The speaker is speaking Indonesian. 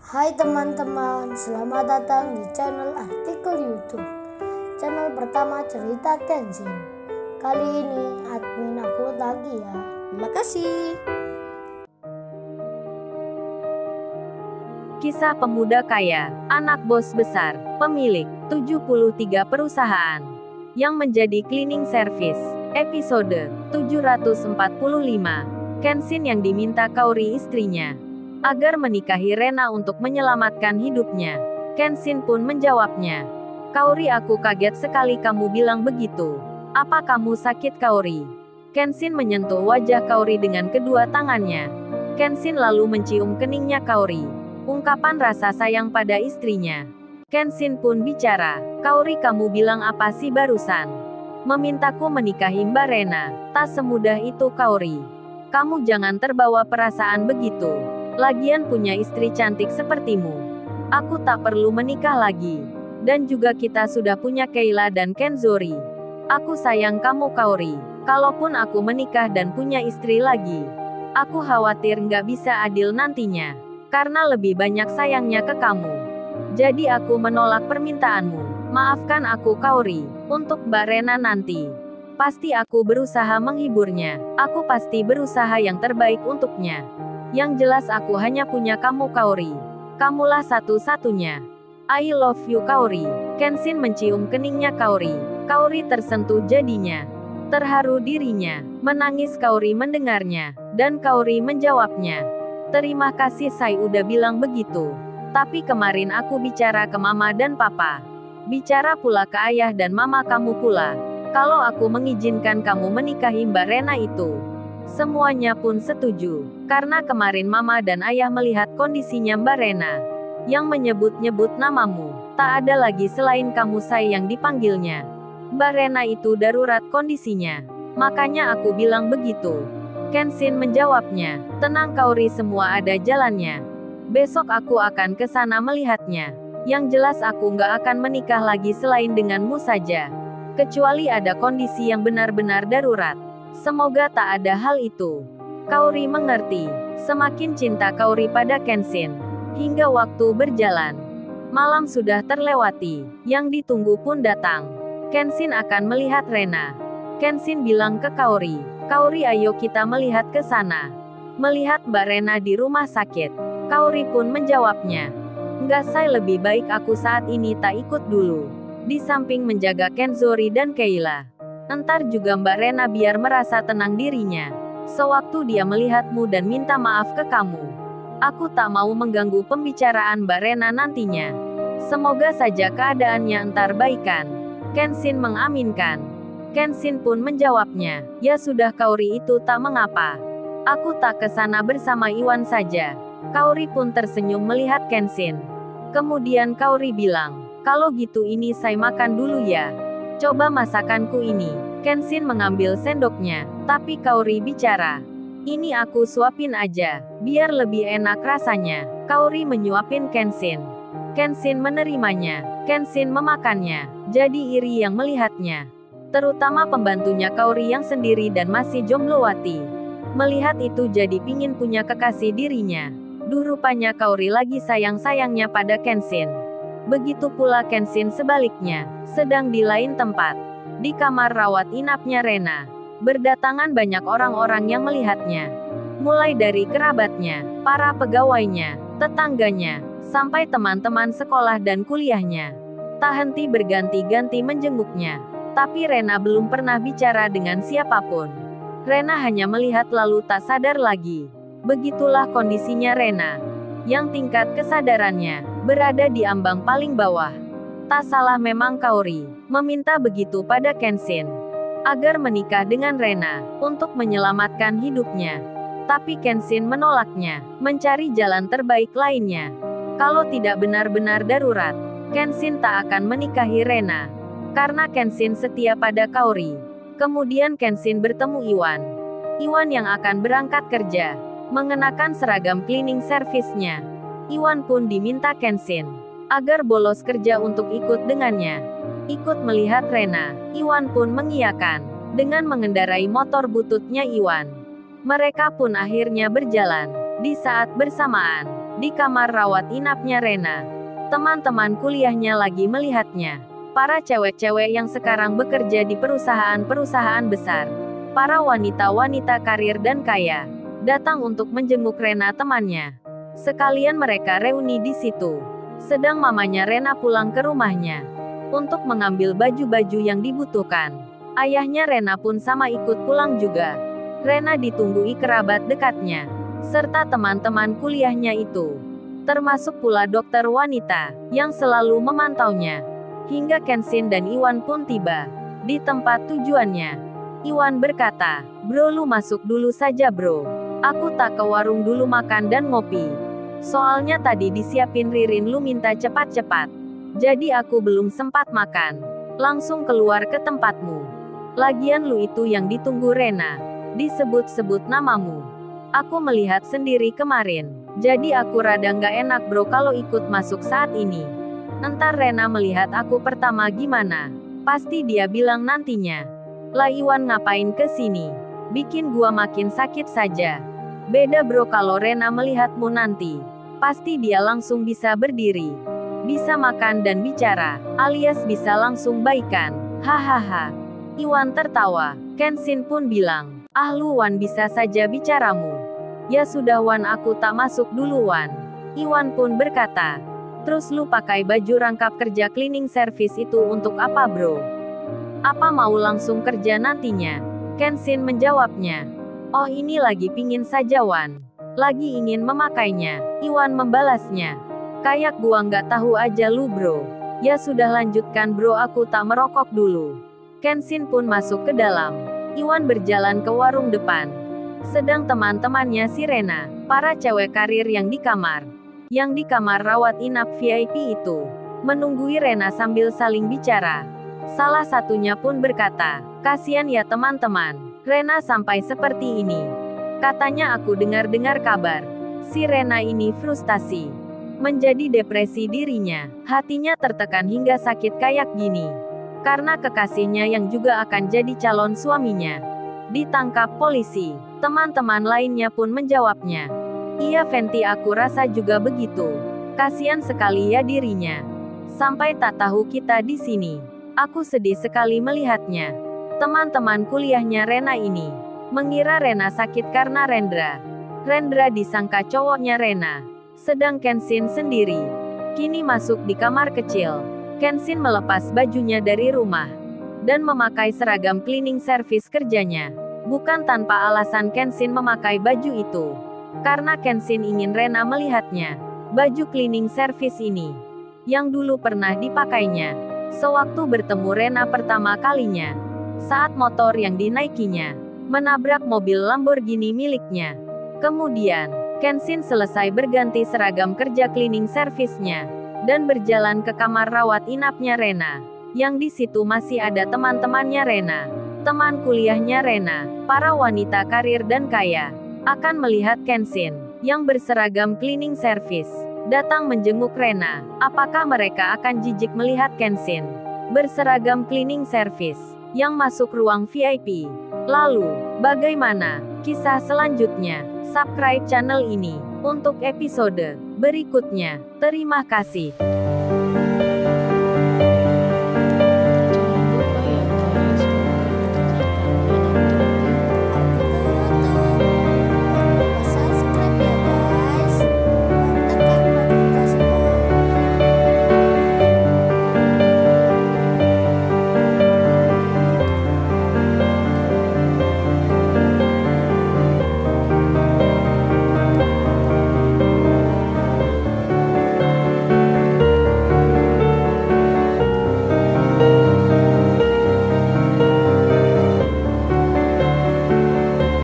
Hai teman-teman, selamat datang di channel artikel YouTube. Channel pertama cerita Kenshin. Kali ini admin upload lagi ya. Terima kasih. Kisah pemuda kaya, anak bos besar, pemilik 73 perusahaan, yang menjadi cleaning service. Episode 745. Kenshin yang diminta Kaori istrinya agar menikahi Rena untuk menyelamatkan hidupnya. Kenshin pun menjawabnya, "Kaori, aku kaget sekali kamu bilang begitu. Apa kamu sakit, Kaori?" Kenshin menyentuh wajah Kaori dengan kedua tangannya. Kenshin lalu mencium keningnya Kaori. Ungkapan rasa sayang pada istrinya. Kenshin pun bicara, "Kaori, kamu bilang apa sih barusan? Memintaku menikahi Mbak Rena. Tak semudah itu, Kaori. Kamu jangan terbawa perasaan begitu. Lagian punya istri cantik sepertimu. Aku tak perlu menikah lagi. Dan juga kita sudah punya Kayla dan Kenzori. Aku sayang kamu, Kaori. Kalaupun aku menikah dan punya istri lagi, aku khawatir nggak bisa adil nantinya. Karena lebih banyak sayangnya ke kamu. Jadi aku menolak permintaanmu. Maafkan aku, Kaori. Untuk Mbak Rena nanti, pasti aku berusaha menghiburnya. Aku pasti berusaha yang terbaik untuknya. Yang jelas aku hanya punya kamu, Kaori. Kamulah satu-satunya. I love you, Kaori." Kenshin mencium keningnya Kaori. Kaori tersentuh jadinya. Terharu dirinya. Menangis Kaori mendengarnya. Dan Kaori menjawabnya, "Terima kasih, saya udah bilang begitu. Tapi kemarin aku bicara ke mama dan papa. Bicara pula ke ayah dan mama kamu pula. Kalau aku mengizinkan kamu menikahi Mbak Rena itu, semuanya pun setuju. Karena kemarin mama dan ayah melihat kondisinya Mbak Rena, yang menyebut-nyebut namamu. Tak ada lagi selain kamu saya yang dipanggilnya. Mbak Rena itu darurat kondisinya. Makanya aku bilang begitu." Kenshin menjawabnya, "Tenang, Kaori, semua ada jalannya. Besok aku akan ke sana melihatnya. Yang jelas aku nggak akan menikah lagi selain denganmu saja. Kecuali ada kondisi yang benar-benar darurat. Semoga tak ada hal itu." Kaori mengerti. Semakin cinta Kaori pada Kenshin. Hingga waktu berjalan. Malam sudah terlewati. Yang ditunggu pun datang. Kenshin akan melihat Rena. Kenshin bilang ke Kaori, "Kaori, ayo kita melihat ke sana. Melihat Mbak Rena di rumah sakit." Kaori pun menjawabnya, "Enggak, saya lebih baik aku saat ini tak ikut dulu. Di samping menjaga Kenzori dan Kayla. Entar juga Mbak Rena biar merasa tenang dirinya. Sewaktu dia melihatmu dan minta maaf ke kamu. Aku tak mau mengganggu pembicaraan Mbak Rena nantinya. Semoga saja keadaannya entar baikan." Kenshin mengaminkan. Kenshin pun menjawabnya, "Ya sudah, Kaori, itu tak mengapa. Aku tak ke sana bersama Iwan saja." Kaori pun tersenyum melihat Kenshin. Kemudian Kaori bilang, "Kalau gitu ini saya makan dulu ya. Coba masakanku ini." Kenshin mengambil sendoknya. Tapi Kaori bicara, "Ini aku suapin aja, biar lebih enak rasanya." Kaori menyuapin Kenshin. Kenshin menerimanya. Kenshin memakannya. Jadi iri yang melihatnya. Terutama pembantunya Kaori yang sendiri dan masih jomblowati. Melihat itu jadi pingin punya kekasih dirinya. Duh, rupanya Kaori lagi sayang-sayangnya pada Kenshin. Begitu pula Kenshin sebaliknya, sedang di lain tempat. Di kamar rawat inapnya Rena. Berdatangan banyak orang-orang yang melihatnya. Mulai dari kerabatnya, para pegawainya, tetangganya, sampai teman-teman sekolah dan kuliahnya. Tak henti berganti-ganti menjenguknya. Tapi Rena belum pernah bicara dengan siapapun. Rena hanya melihat lalu tak sadar lagi. Begitulah kondisinya Rena. Yang tingkat kesadarannya berada di ambang paling bawah. Tak salah memang Kaori meminta begitu pada Kenshin. Agar menikah dengan Rena, untuk menyelamatkan hidupnya. Tapi Kenshin menolaknya, mencari jalan terbaik lainnya. Kalau tidak benar-benar darurat, Kenshin tak akan menikahi Rena. Karena Kenshin setia pada Kaori. Kemudian Kenshin bertemu Iwan. Iwan yang akan berangkat kerja, mengenakan seragam cleaning service-nya. Iwan pun diminta Kenshin agar bolos kerja untuk ikut dengannya. Ikut melihat Rena. Iwan pun mengiyakan. Dengan mengendarai motor bututnya Iwan, mereka pun akhirnya berjalan. Di saat bersamaan, di kamar rawat inapnya Rena. Teman-teman kuliahnya lagi melihatnya. Para cewek-cewek yang sekarang bekerja di perusahaan-perusahaan besar. Para wanita-wanita karir dan kaya. Datang untuk menjenguk Rena temannya. Sekalian mereka reuni di situ. Sedang mamanya Rena pulang ke rumahnya. Untuk mengambil baju-baju yang dibutuhkan. Ayahnya Rena pun sama ikut pulang juga. Rena ditunggui kerabat dekatnya. Serta teman-teman kuliahnya itu. Termasuk pula dokter wanita, yang selalu memantaunya. Hingga Kenshin dan Iwan pun tiba. Di tempat tujuannya. Iwan berkata, "Bro, lu masuk dulu saja bro. Aku tak ke warung dulu makan dan ngopi. Soalnya tadi disiapin Ririn lu minta cepat-cepat. Jadi aku belum sempat makan. Langsung keluar ke tempatmu. Lagian lu itu yang ditunggu Rena. Disebut-sebut namamu. Aku melihat sendiri kemarin. Jadi aku rada nggak enak bro kalau ikut masuk saat ini. Entar Rena melihat aku pertama gimana? Pasti dia bilang nantinya. Lah Iwan ngapain ke sini? Bikin gua makin sakit saja. Beda bro kalau Rena melihatmu nanti. Pasti dia langsung bisa berdiri. Bisa makan dan bicara, alias bisa langsung baikan. Hahaha." Iwan tertawa. Kenshin pun bilang, "Ah lu Wan bisa saja bicaramu." "Ya sudah Wan, aku tak masuk dulu Wan." Iwan pun berkata, "Terus lu pakai baju rangkap kerja cleaning service itu untuk apa bro? Apa mau langsung kerja nantinya?" Kenshin menjawabnya, "Oh ini lagi pingin saja Wan. Lagi ingin memakainya." Iwan membalasnya, "Kayak gua nggak tahu aja lu bro." "Ya sudah lanjutkan bro, aku tak merokok dulu." Kenshin pun masuk ke dalam. Iwan berjalan ke warung depan. Sedang teman-temannya si Rena, para cewek karir yang di kamar rawat inap VIP itu, menunggui Rena sambil saling bicara. Salah satunya pun berkata, "Kasian ya teman-teman, Rena sampai seperti ini. Katanya aku dengar-dengar kabar. Si Rena ini frustasi. Menjadi depresi dirinya, hatinya tertekan hingga sakit kayak gini. Karena kekasihnya yang juga akan jadi calon suaminya ditangkap polisi." Teman-teman lainnya pun menjawabnya, "Iya Fenty, aku rasa juga begitu. Kasian sekali ya dirinya. Sampai tak tahu kita di sini. Aku sedih sekali melihatnya." Teman-teman kuliahnya Rena ini mengira Rena sakit karena Rendra disangka cowoknya Rena. Sedang Kenshin sendiri kini masuk di kamar kecil. Kenshin melepas bajunya dari rumah dan memakai seragam cleaning service kerjanya. Bukan tanpa alasan Kenshin memakai baju itu. Karena Kenshin ingin Rena melihatnya. Baju cleaning service ini. Yang dulu pernah dipakainya. Sewaktu bertemu Rena pertama kalinya. Saat motor yang dinaikinya menabrak mobil Lamborghini miliknya. Kemudian, Kenshin selesai berganti seragam kerja cleaning service-nya. Dan berjalan ke kamar rawat inapnya Rena. Yang di situ masih ada teman-temannya Rena. Teman kuliahnya Rena, para wanita karir dan kaya, akan melihat Kenshin, yang berseragam cleaning service, datang menjenguk Rena. Apakah mereka akan jijik melihat Kenshin berseragam cleaning service, yang masuk ruang VIP? Lalu, bagaimana kisah selanjutnya? Subscribe channel ini, untuk episode berikutnya. Terima kasih.